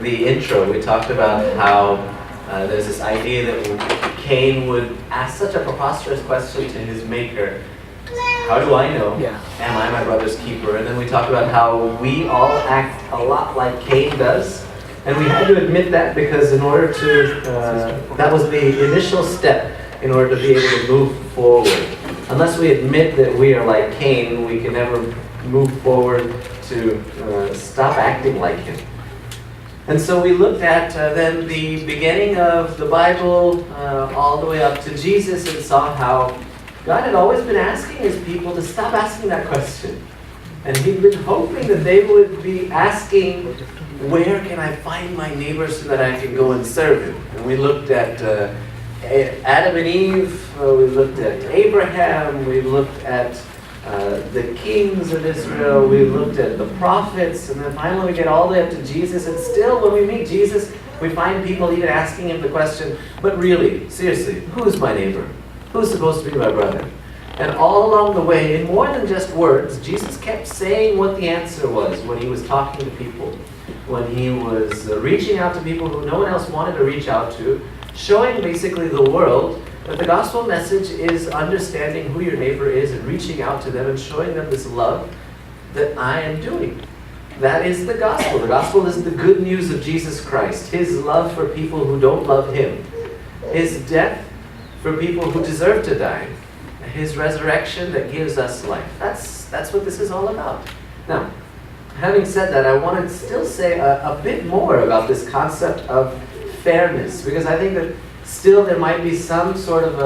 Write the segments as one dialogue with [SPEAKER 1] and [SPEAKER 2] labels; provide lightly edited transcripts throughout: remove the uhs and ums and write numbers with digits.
[SPEAKER 1] the intro, we talked about how there's this idea that Cain would ask such a preposterous question to his maker, how do I know? Am I my brother's keeper? And then we talked about how we all act a lot like Cain does. And we had to admit that because in order to, that was the initial step in order to be able to move forward. Unless we admit that we are like Cain, we can never move forward to stop acting like him. And so we looked at then the beginning of the Bible all the way up to Jesus and saw how God had always been asking his people to stop asking that question. And he'd been hoping that they would be asking, where can I find my neighbor so that I can go and serve him? And we looked at Adam and Eve, we looked at Abraham, we looked at the kings of Israel, we looked at the prophets, and then finally we get all the way up to Jesus. And still when we meet Jesus, we find people even asking him the question, but really, seriously, who's my neighbor? Who's supposed to be my brother? And all along the way, in more than just words, Jesus kept saying what the answer was when he was talking to people, when he was reaching out to people who no one else wanted to reach out to, showing basically the world that the gospel message is understanding who your neighbor is and reaching out to them and showing them this love that I am doing. That is the gospel. The gospel is the good news of Jesus Christ, his love for people who don't love him, his death for people who deserve to die, his resurrection that gives us life. That's what this is all about. Now, having said that, I want to still say a bit more about this concept of fairness, because I think that still there might be some sort of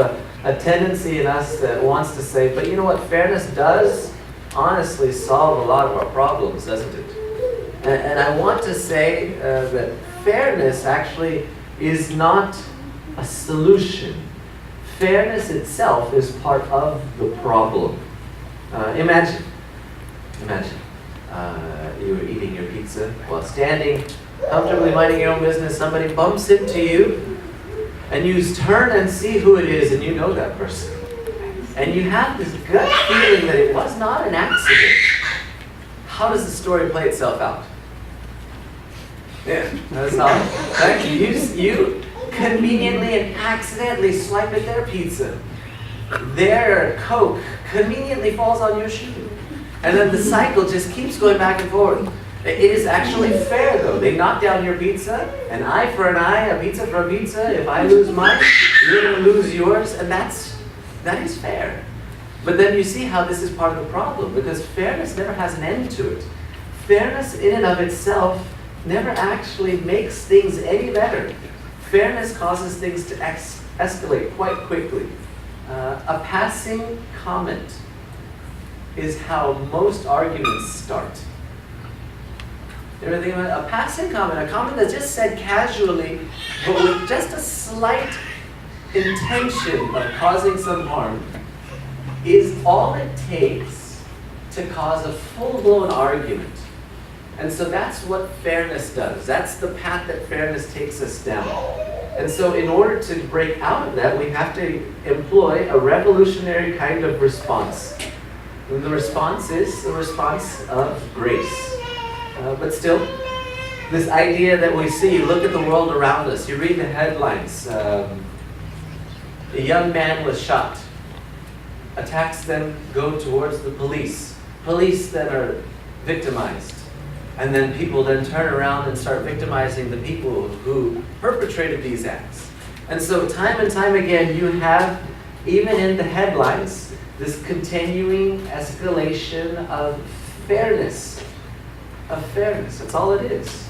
[SPEAKER 1] a tendency in us that wants to say, but you know what, fairness does honestly solve a lot of our problems, doesn't it? And I want to say that fairness actually is not a solution. Fairness itself is part of the problem. Imagine you were eating your pizza while standing, comfortably minding your own business. Somebody bumps into you, and you turn and see who it is, and you know that person. And you have this gut feeling that it was not an accident. How does the story play itself out? Yeah, that's all. Right? You conveniently and accidentally swipe at their pizza. Their Coke conveniently falls on your shoe. And then the cycle just keeps going back and forth. It is actually fair though. They knock down your pizza, an eye for an eye, a pizza for a pizza. If I lose mine, you're going to lose yours, and that is fair. But then you see how this is part of the problem, because fairness never has an end to it. Fairness in and of itself never actually makes things any better. Fairness causes things to escalate quite quickly. A passing comment is how most arguments start. You ever think about it? A passing comment, a comment that's just said casually, but with just a slight intention of causing some harm, is all it takes to cause a full-blown argument. And so that's what fairness does. That's the path that fairness takes us down. And so in order to break out of that, we have to employ a revolutionary kind of response. And the response is a response of grace. But still, this idea that we see, you look at the world around us, you read the headlines. A young man was shot. Attacks then go towards the police. Police then are victimized. And then people then turn around and start victimizing the people who perpetrated these acts. And so time and time again, you have, even in the headlines, this continuing escalation of fairness. Of fairness, that's all it is.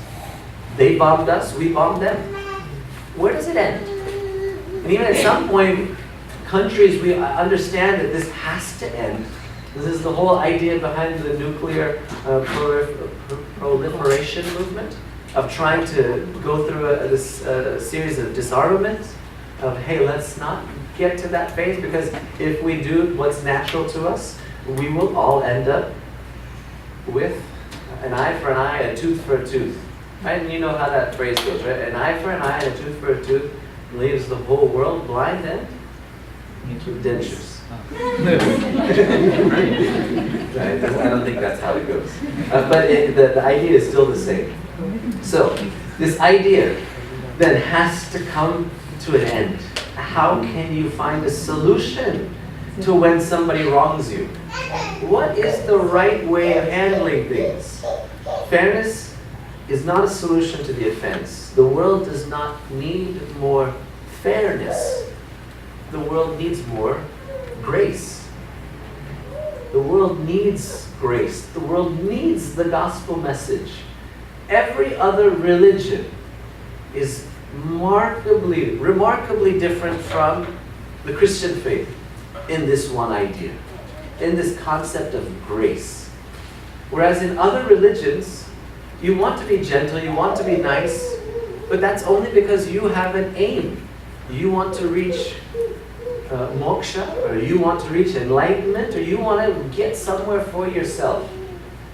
[SPEAKER 1] They bombed us, we bombed them. Where does it end? And even at some point, countries, we understand that this has to end. This is the whole idea behind the nuclear proliferation movement, of trying to go through this series of disarmament, of, hey, let's not get to that phase, because if we do what's natural to us, we will all end up with an eye for an eye, a tooth for a tooth. Right? And you know how that phrase goes, right? An eye for an eye and a tooth for a tooth leaves the whole world blind and with dentures. Right? I don't think that's how it goes. But the idea is still the same. So, this idea then has to come to an end. How can you find a solution to when somebody wrongs you? What is the right way of handling things? Fairness is not a solution to the offense. The world does not need more fairness. The world needs more grace. The world needs grace. The world needs the gospel message. Every other religion is remarkably different from the Christian faith in this one idea, in this concept of grace. Whereas in other religions, you want to be gentle, you want to be nice, but that's only because you have an aim. You want to reach moksha, or you want to reach enlightenment, or you want to get somewhere for yourself.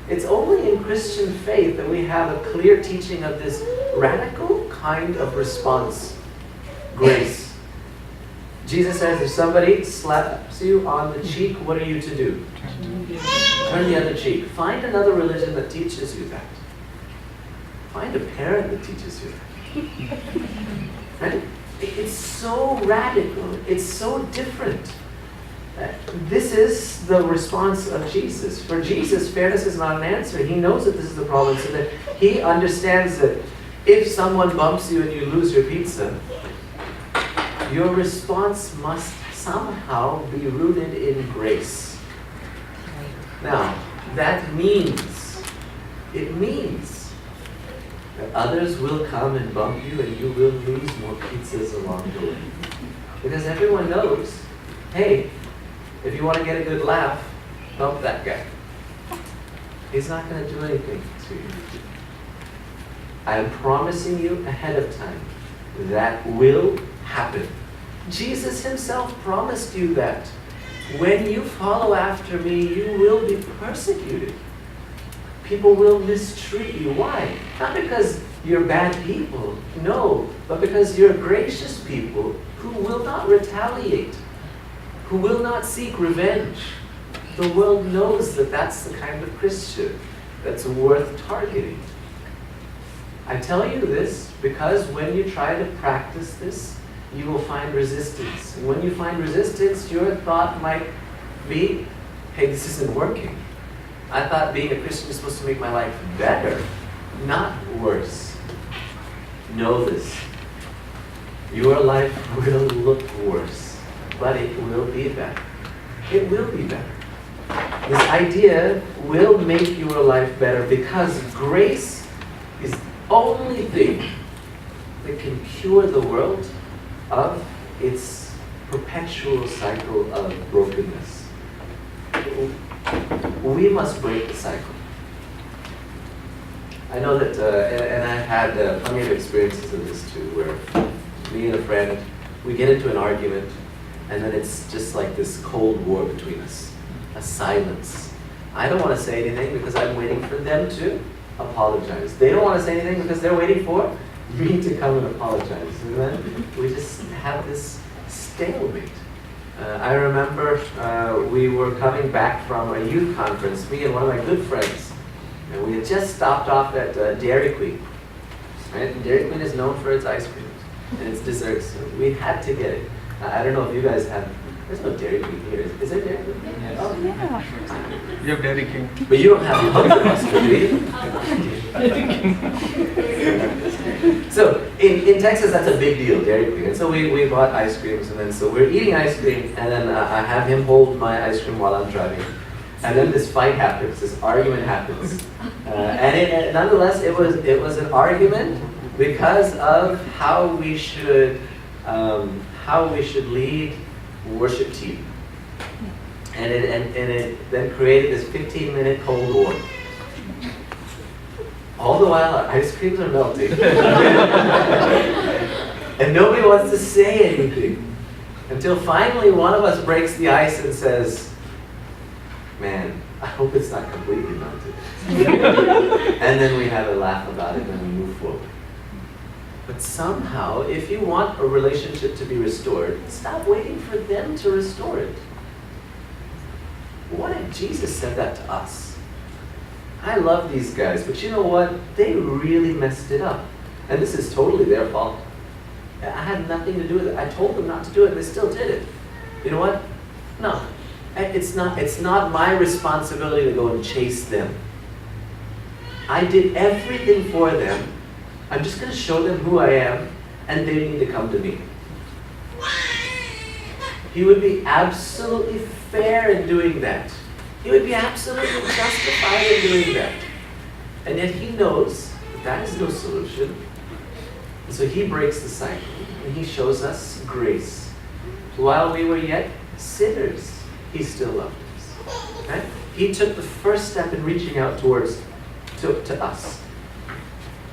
[SPEAKER 1] It's only in Christian faith that we have a clear teaching of this radical kind of response, grace. Jesus says, if somebody slaps you on the cheek, what are you to do? Turn the other cheek. Find another religion that teaches you that. Find a parent that teaches you that. Right? It's so radical. It's so different. This is the response of Jesus. For Jesus, fairness is not an answer. He knows that this is the problem, so that he understands that if someone bumps you and you lose your pizza, your response must somehow be rooted in grace. Now, that means, it means that others will come and bump you and you will lose more pizzas along the way. Because everyone knows, hey, if you want to get a good laugh, bump that guy. He's not going to do anything to you. I am promising you ahead of time that will happen. Jesus himself promised you that. When you follow after me, you will be persecuted. People will mistreat you. Why? Not because you're bad people, no, but because you're gracious people who will not retaliate, who will not seek revenge. The world knows that that's the kind of Christian that's worth targeting. I tell you this because when you try to practice this, you will find resistance. And when you find resistance, your thought might be, hey, this isn't working. I thought being a Christian is supposed to make my life better, not worse. Know this. Your life will look worse, but it will be better. It will be better. This idea will make your life better because grace is the only thing that can cure the world of its perpetual cycle of brokenness. We must break the cycle. I know that, and I've had plenty of experiences of this too, where me and a friend, we get into an argument, and then it's just like this cold war between us, a silence. I don't want to say anything because I'm waiting for them to apologize. They don't want to say anything because they're waiting for me to come and apologize. And then we just have this stalemate. I remember we were coming back from a youth conference, me and one of my good friends, and we had just stopped off at Dairy Queen. Right? And Dairy Queen is known for its ice cream and its desserts. So we had to get it. I don't know if you guys have. There's no Dairy Queen here. Is there Dairy Queen?
[SPEAKER 2] Yes.
[SPEAKER 1] Oh,
[SPEAKER 2] Yeah. You have Dairy King.
[SPEAKER 1] but you don't have the Hungry Buster, do you? So in Texas, that's a big deal, Dairy Queen. And so we bought ice creams, and then so we're eating ice cream, and then I have him hold my ice cream while I'm driving. And then this fight happens, this argument happens. And nonetheless, it was an argument because of how we should lead worship team. And it then created this 15-minute Cold War. All the while, our ice creams are melting. And nobody wants to say anything. Until finally one of us breaks the ice and says, man, I hope it's not completely melted. And then we have a laugh about it and we move forward. But somehow, if you want a relationship to be restored, stop waiting for them to restore it. What if Jesus said that to us? I love these guys, but you know what? They really messed it up. And this is totally their fault. I had nothing to do with it. I told them not to do it, and they still did it. You know what? No. It's not my responsibility to go and chase them. I did everything for them. I'm just going to show them who I am, and they need to come to me. He would be absolutely fair in doing that. He would be absolutely justified in doing that. And yet he knows that is no solution. And so he breaks the cycle, and he shows us grace. While we were yet sinners, he still loved us. Right? He took the first step in reaching out to us.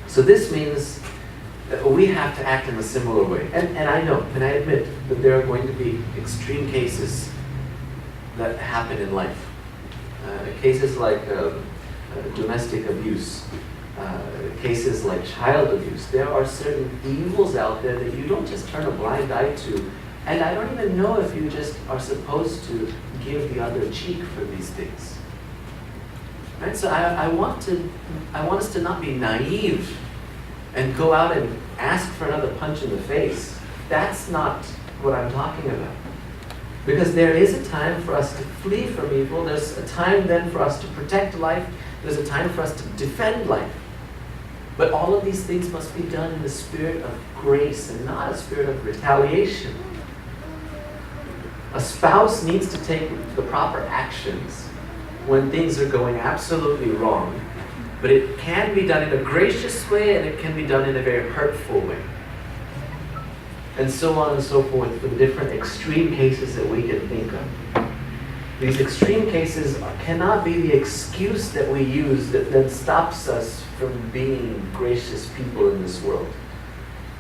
[SPEAKER 1] So this means that we have to act in a similar way. And I know, and I admit that there are going to be extreme cases that happen in life. Cases like domestic abuse, cases like child abuse. There are certain evils out there that you don't just turn a blind eye to. And I don't even know if you just are supposed to give the other cheek for these things. Right? So I want us to not be naive and go out and ask for another punch in the face. That's not what I'm talking about. Because there is a time for us to flee from evil. There's a time then for us to protect life. There's a time for us to defend life. But all of these things must be done in the spirit of grace and not a spirit of retaliation. A spouse needs to take the proper actions when things are going absolutely wrong. But it can be done in a gracious way, and it can be done in a very hurtful way. And so on and so forth for the different extreme cases that we can think of. These extreme cases cannot be the excuse that we use that then stops us from being gracious people in this world.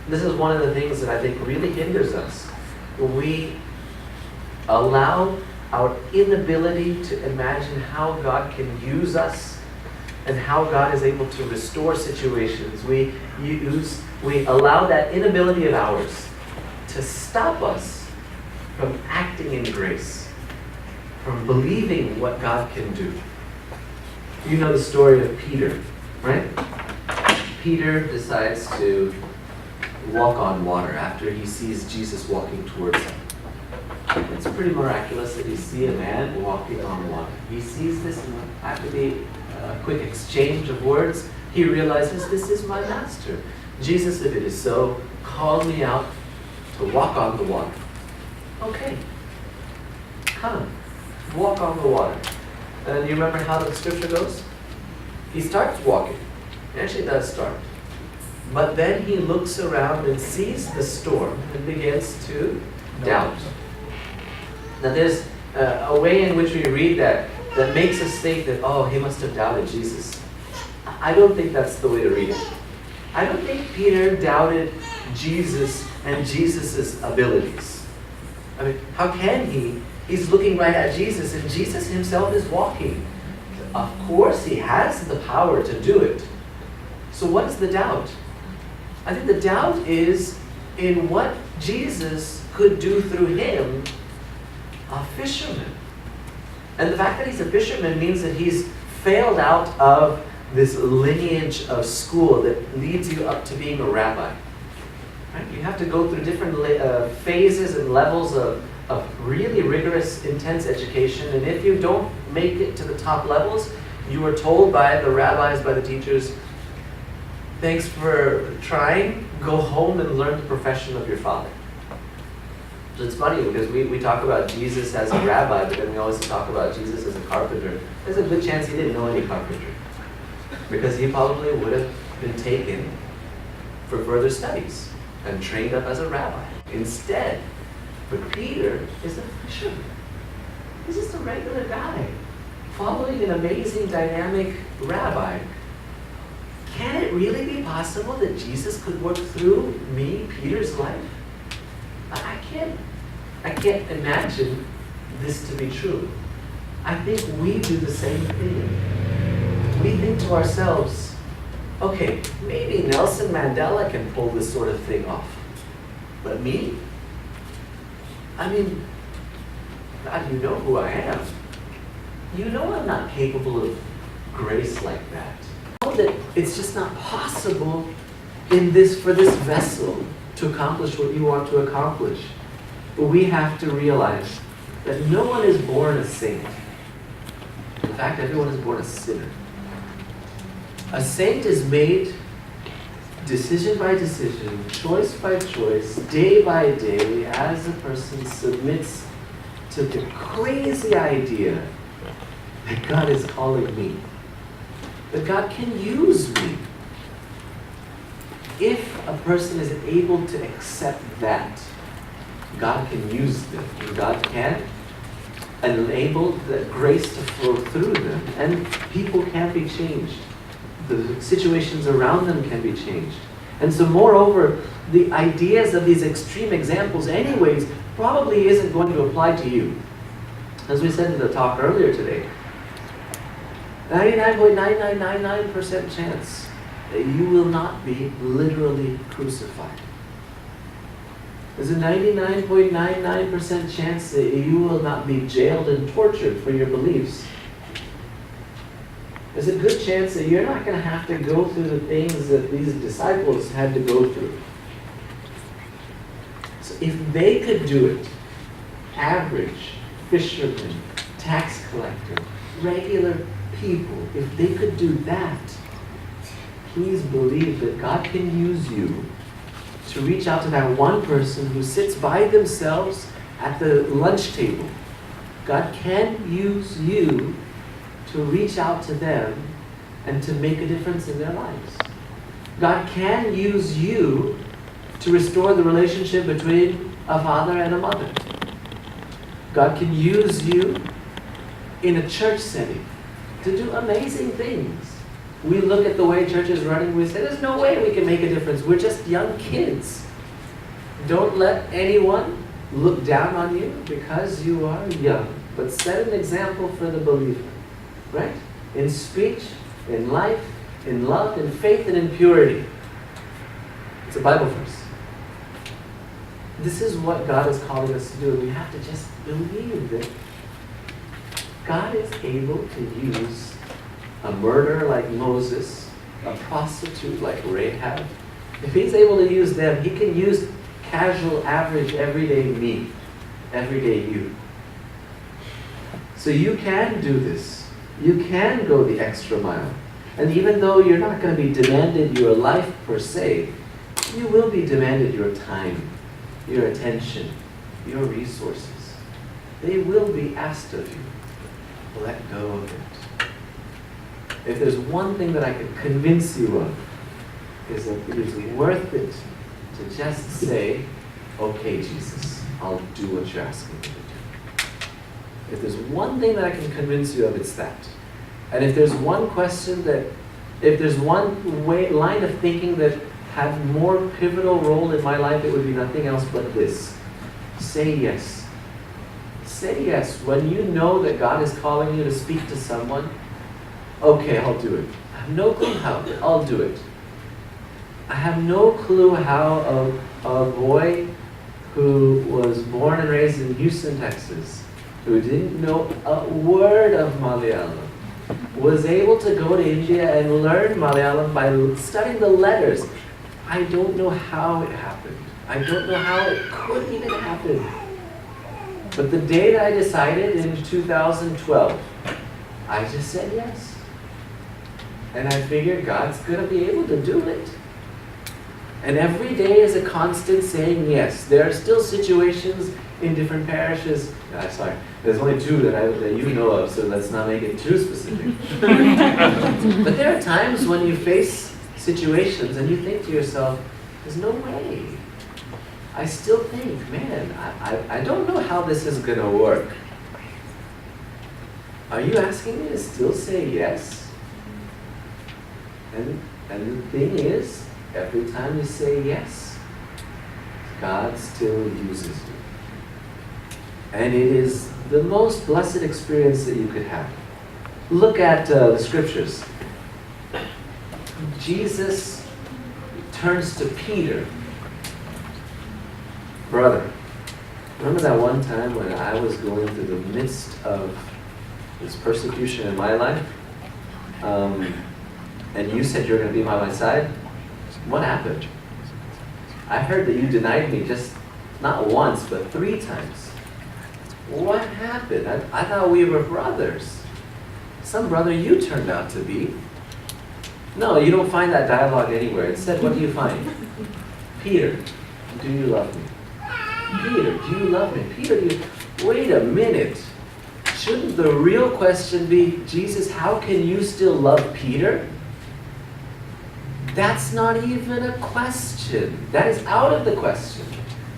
[SPEAKER 1] This is one of the things that I think really hinders us. We allow our inability to imagine how God can use us and how God is able to restore situations. We allow that inability of ours to stop us from acting in grace, from believing what God can do. You know the story of Peter, right? Peter decides to walk on water after he sees Jesus walking towards him. It's pretty miraculous that you see a man walking on water. He sees this, and after the quick exchange of words, he realizes, this is my master. Jesus, if it is so, call me out to walk on the water. Okay, come, walk on the water. And you remember how the scripture goes? He starts walking. He actually does start. But then he looks around and sees the storm and begins to doubt. Now there's a way in which we read that makes us think that, oh, he must have doubted Jesus. I don't think that's the way to read it. I don't think Peter doubted Jesus and Jesus' abilities. I mean, how can he? He's looking right at Jesus, and Jesus himself is walking. Of course, he has the power to do it. So what is the doubt? I think the doubt is in what Jesus could do through him, a fisherman. And the fact that he's a fisherman means that he's failed out of this lineage of school that leads you up to being a rabbi. Right? You have to go through different phases and levels of really rigorous, intense education. And if you don't make it to the top levels, you are told by the rabbis, by the teachers, thanks for trying, go home and learn the profession of your father. So it's funny because we talk about Jesus as a rabbi, but then we always talk about Jesus as a carpenter. There's a good chance he didn't know any carpentry, because he probably would have been taken for further studies and trained up as a rabbi. Instead, but Peter is a fisherman. He's just a regular guy, following an amazing, dynamic rabbi. Can it really be possible that Jesus could work through me, Peter's life? I can't imagine this to be true. I think we do the same thing. We think to ourselves, okay, maybe Nelson Mandela can pull this sort of thing off. But me? I mean, God, you know who I am. You know I'm not capable of grace like that. Know that it's just not possible for this vessel to accomplish what you want to accomplish. But we have to realize that no one is born a saint. In fact, everyone is born a sinner. A saint is made decision by decision, choice by choice, day by day, as a person submits to the crazy idea that God is calling me, that God can use me. If a person is able to accept that, God can use them. God can enable the grace to flow through them, and people can be changed. The situations around them can be changed. And so moreover, the ideas of these extreme examples anyways probably isn't going to apply to you. As we said in the talk earlier today, 99.9999% chance that you will not be literally crucified. There's a 99.99% chance that you will not be jailed and tortured for your beliefs. There's a good chance that you're not going to have to go through the things that these disciples had to go through. So if they could do it, average fishermen, tax collector, regular people, if they could do that, please believe that God can use you to reach out to that one person who sits by themselves at the lunch table. God can use you to reach out to them and to make a difference in their lives. God can use you to restore the relationship between a father and a mother. God can use you in a church setting to do amazing things. We look at the way church is running, we say, there's no way we can make a difference. We're just young kids. Don't let anyone look down on you because you are young, but set an example for the believer. Right? In speech, in life, in love, in faith, and in purity. It's a Bible verse. This is what God is calling us to do. We have to just believe that God is able to use a murderer like Moses, a prostitute like Rahab. If He's able to use them, He can use casual, average, everyday me, everyday you. So you can do this. You can go the extra mile. And even though you're not going to be demanded your life per se, you will be demanded your time, your attention, your resources. They will be asked of you. Let go of it. If there's one thing that I can convince you of, is that it is worth it to just say, okay, Jesus, I'll do what you're asking me to do. If there's one thing that I can convince you of, it's that. And if there's one question if there's one line of thinking that had more pivotal role in my life, it would be nothing else but this. Say yes. Say yes. When you know that God is calling you to speak to someone, okay, I'll do it. I have no clue how, but I'll do it. I have no clue how a boy who was born and raised in Houston, Texas, who didn't know a word of Malayalam, was able to go to India and learn Malayalam by studying the letters. I don't know how it happened. I don't know how it could even happen. But the day that I decided in 2012, I just said yes. And I figured God's going to be able to do it. And every day is a constant saying yes. There are still situations in different parishes. Sorry, there's only two that you know of, so let's not make it too specific. But there are times when you face situations and you think to yourself, there's no way. I still think, man, I don't know how this is going to work. Are you asking me to still say yes? And the thing is, every time you say yes, God still uses you. And it is the most blessed experience that you could have. Look at the scriptures. Jesus turns to Peter. Brother, remember that one time when I was going through the midst of this persecution in my life? and you said you're going to be by my side. What happened? I heard that you denied me just not once, but 3 times. What happened? I thought we were brothers. Some brother you turned out to be. No, you don't find that dialogue anywhere. Instead, what do you find? Peter, do you love me? Peter, do you love me? Peter, do you... Wait a minute. Shouldn't the real question be, Jesus, how can you still love Peter? That's not even a question. That is out of the question.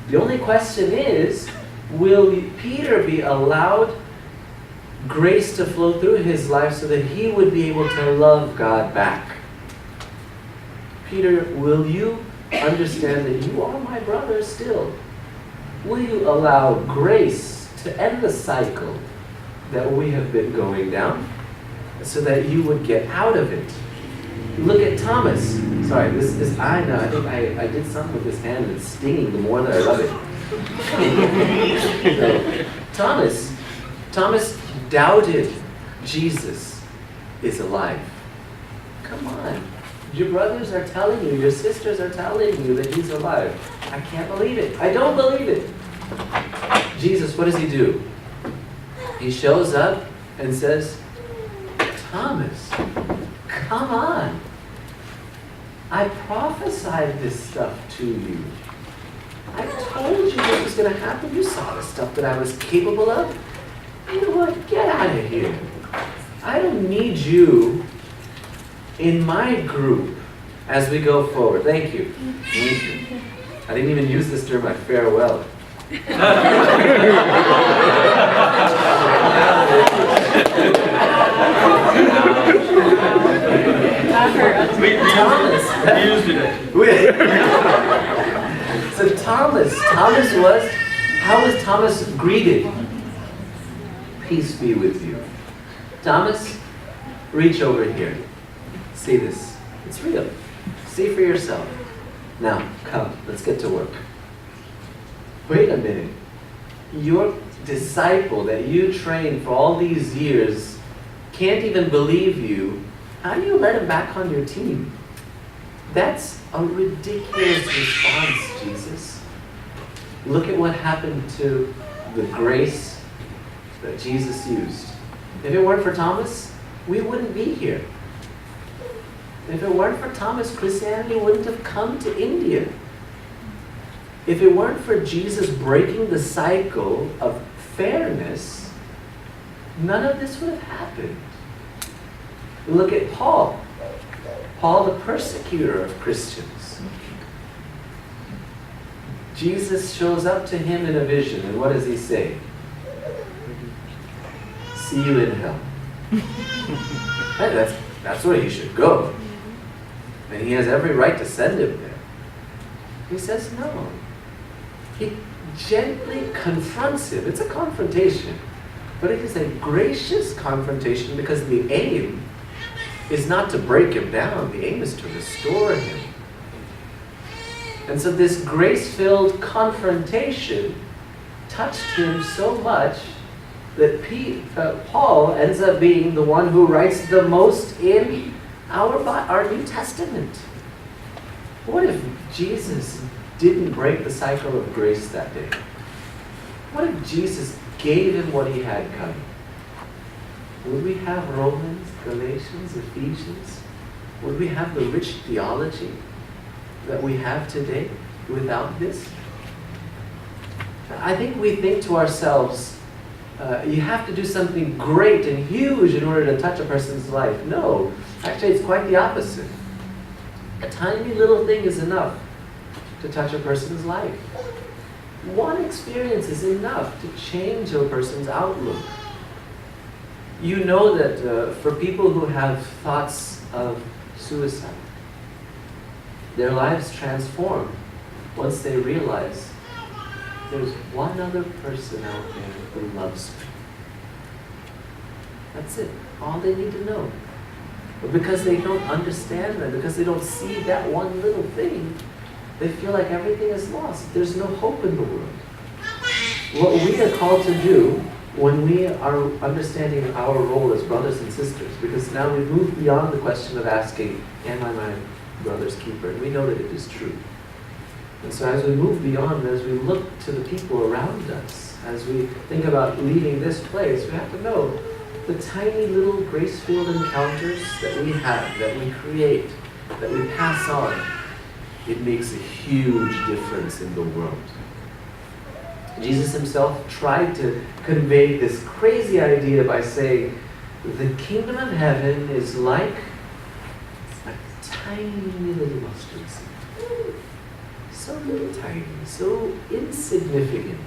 [SPEAKER 1] The only question is, will Peter be allowed grace to flow through his life so that he would be able to love God back? Peter, will you understand that you are my brother still? Will you allow grace to end the cycle that we have been going down so that you would get out of it? Look at Thomas. Sorry, this is, I know, I think I did something with this hand and it's stinging the more that I rub it. So, Thomas doubted Jesus is alive. Come on. Your brothers are telling you, your sisters are telling you that he's alive. I can't believe it. I don't believe it. Jesus, what does he do? He shows up and says, Thomas, come on. I prophesied this stuff to you. I told you what was going to happen. You saw the stuff that I was capable of. You know what? Get out of here. I don't need you in my group as we go forward. Thank you. Thank you. I didn't even use this during my farewell.
[SPEAKER 2] We used it.
[SPEAKER 1] So Thomas was, how was Thomas greeted? Peace be with you. Thomas, reach over here. See this. It's real. See for yourself. Now, come, let's get to work. Wait a minute. Your disciple that you trained for all these years can't even believe you. How do you let him back on your team? That's a ridiculous response, Jesus. Look at what happened to the grace that Jesus used. If it weren't for Thomas, we wouldn't be here. If it weren't for Thomas, Christianity wouldn't have come to India. If it weren't for Jesus breaking the cycle of fairness, none of this would have happened. Look at Paul. Paul, the persecutor of Christians. Jesus shows up to him in a vision, and what does he say? See you in hell. Hey, that's where he should go. And he has every right to send him there. He says no. He gently confronts him. It's a confrontation. But it is a gracious confrontation because the aim is not to break him down. The aim is to restore him. And so this grace-filled confrontation touched him so much that Paul ends up being the one who writes the most in our New Testament. What if Jesus didn't break the cycle of grace that day? What if Jesus gave him what he had coming? Would we have Romans, Galatians, Ephesians? Would we have the rich theology that we have today without this? I think we think to ourselves, you have to do something great and huge in order to touch a person's life. No, actually it's quite the opposite. A tiny little thing is enough to touch a person's life. One experience is enough to change a person's outlook. You know that for people who have thoughts of suicide, their lives transform once they realize there's one other person out there who loves me. That's it. All they need to know. But because they don't understand that, because they don't see that one little thing, they feel like everything is lost. There's no hope in the world. What we are called to do when we are understanding our role as brothers and sisters, because now we've moved beyond the question of asking, am I my brother's keeper? And we know that it is true. And so as we move beyond, as we look to the people around us, as we think about leaving this place, we have to know the tiny little grace-filled encounters that we have, that we create, that we pass on, it makes a huge difference in the world. Jesus himself tried to convey this crazy idea by saying, the kingdom of heaven is like a tiny little mustard seed. So little tiny, so insignificant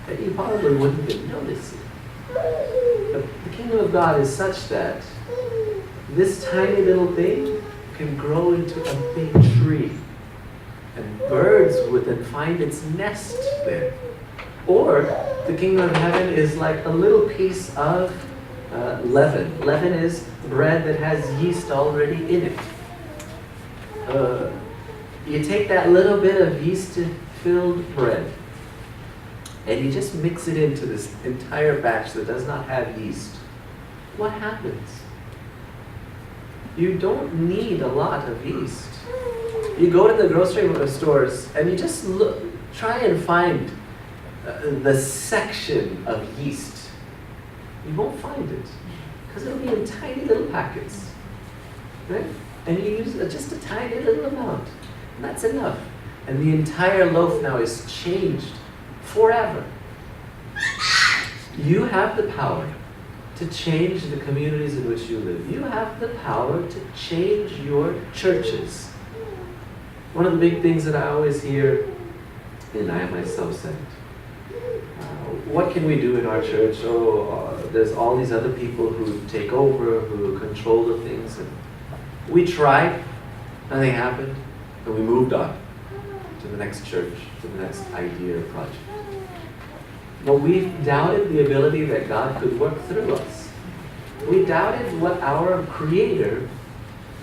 [SPEAKER 1] that you probably wouldn't even notice it. But the kingdom of God is such that this tiny little thing can grow into a big tree. And birds would then find its nest there. Or the kingdom of heaven is like a little piece of leaven. Leaven is bread that has yeast already in it. You take that little bit of yeast-filled bread and you just mix it into this entire batch that does not have yeast. What happens? You don't need a lot of yeast. You go to the grocery stores and you just try and find the section of yeast. You won't find it because it'll be in tiny little packets, right? And you use just a tiny little amount, and that's enough. And the entire loaf now is changed forever. You have the power to change the communities in which you live. You have the power to change your churches. One of the big things that I always hear, and I myself said, what can we do in our church? There's all these other people who take over, who control the things. And we tried, nothing happened, and we moved on to the next church, to the next idea or project. But we doubted the ability that God could work through us. We doubted what our Creator,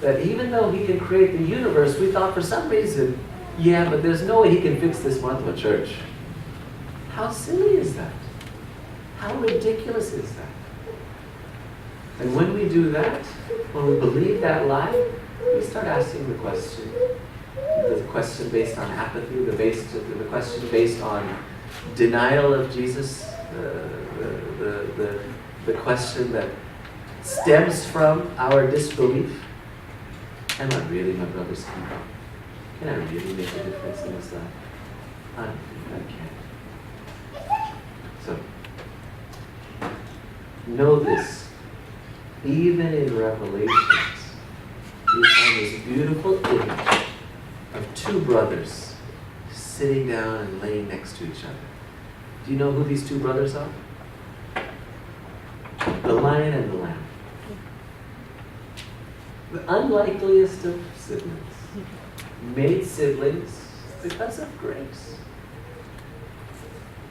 [SPEAKER 1] that even though He can create the universe, we thought for some reason, yeah, but there's no way He can fix this month of a church. How silly is that? How ridiculous is that? And when we do that, when we believe that lie, we start asking the question based on apathy, the question based on denial of Jesus, the question that stems from our disbelief. Am I really my brother's keeper? Can I really make a difference in his life? I don't think I can. So, know this. Even in Revelations, we find this beautiful image of two brothers sitting down and laying next to each other. Do you know who these two brothers are? The lion and the lamb. The unlikeliest of siblings. Made siblings because of grace.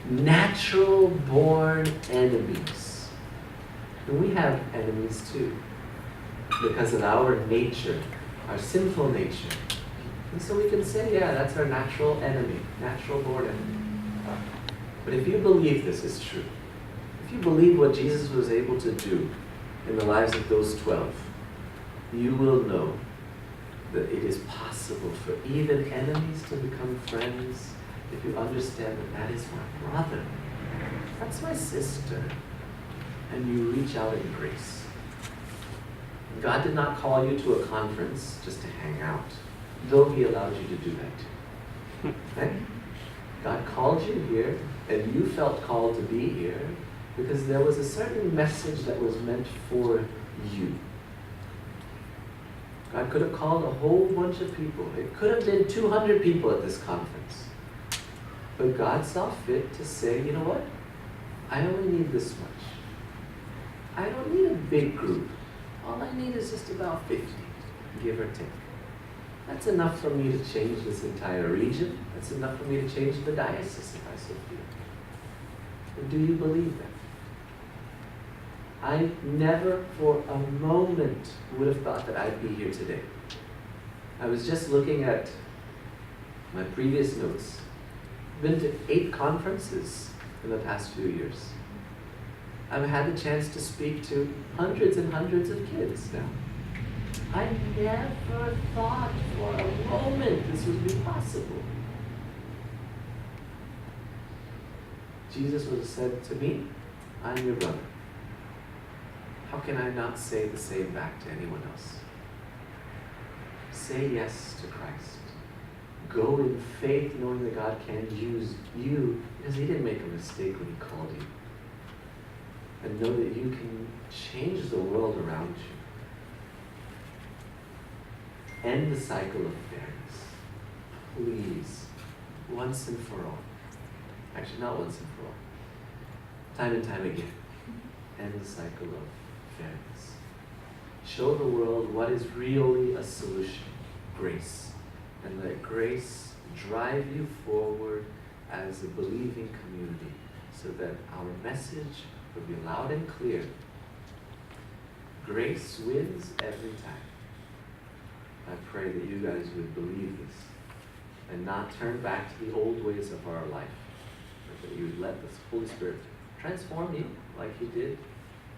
[SPEAKER 1] Natural born enemies. And we have enemies too. Because of our nature, our sinful nature. And so we can say, yeah, that's our natural enemy, natural born enemy. But if you believe this is true, if you believe what Jesus was able to do in the lives of those 12, you will know that it is possible for even enemies to become friends if you understand that that is my brother, that's my sister, and you reach out in grace. God did not call you to a conference just to hang out, though He allowed you to do that too. Right? God called you here, and you felt called to be here because there was a certain message that was meant for you. God could have called a whole bunch of people. It could have been 200 people at this conference. But God saw fit to say, you know what? I only need this much. I don't need a big group. All I need is just about 50, give or take. That's enough for me to change this entire region. That's enough for me to change the diocese if I so feel. But do you believe that? I never for a moment would have thought that I'd be here today. I was just looking at my previous notes. I've been to 8 conferences in the past few years. I've had the chance to speak to hundreds and hundreds of kids now. I never thought for a moment this would be possible. Jesus would have said to me, I'm your brother. How can I not say the same back to anyone else? Say yes to Christ. Go in faith knowing that God can use you because He didn't make a mistake when He called you. And know that you can change the world around you. End the cycle of fairness. Please. Once and for all. Actually, not once and for all. Time and time again. End the cycle of fairness. Show the world what is really a solution. Grace. And let grace drive you forward as a believing community so that our message would be loud and clear. Grace wins every time. I pray that you guys would believe this and not turn back to the old ways of our life, but that you would let the Holy Spirit transform you like He did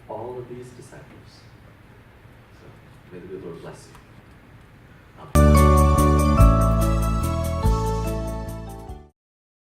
[SPEAKER 1] all of these disciples. So may the good Lord bless you. Amen.